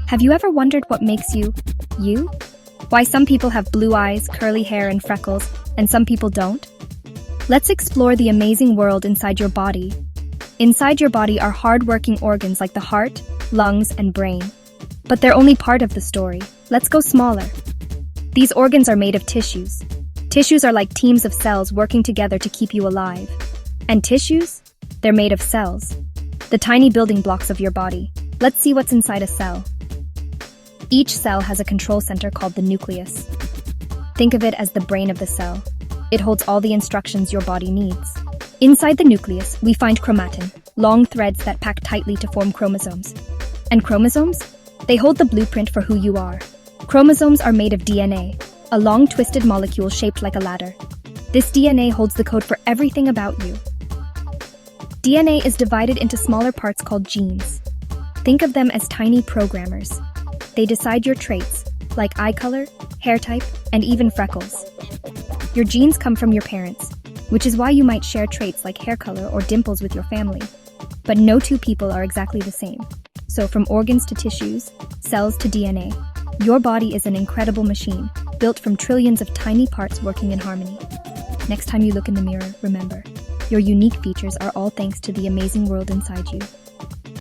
Have you ever wondered what makes you, you? Why some people have blue eyes, curly hair, and freckles, and some people don't? Let's explore the amazing world inside your body. Inside your body are hard-working organs like the heart, lungs, and brain. But they're only part of the story. Let's go smaller. These organs are made of tissues. Tissues are like teams of cells working together to keep you alive. And tissues? They're made of cells. The tiny building blocks of your body. Let's see what's inside a cell. Each cell has a control center called the nucleus. Think of it as the brain of the cell. It holds all the instructions your body needs. Inside the nucleus, we find chromatin, long threads that pack tightly to form chromosomes. And chromosomes? They hold the blueprint for who you are. Chromosomes are made of DNA, a long twisted molecule shaped like a ladder. This DNA holds the code for everything about you. DNA is divided into smaller parts called genes. Think of them as tiny programmers. They decide your traits, like eye color, hair type, and even freckles. Your genes come from your parents, which is why you might share traits like hair color or dimples with your family. But no two people are exactly the same. So from organs to tissues, cells to DNA, your body is an incredible machine, built from trillions of tiny parts working in harmony. Next time you look in the mirror, remember, your unique features are all thanks to the amazing world inside you.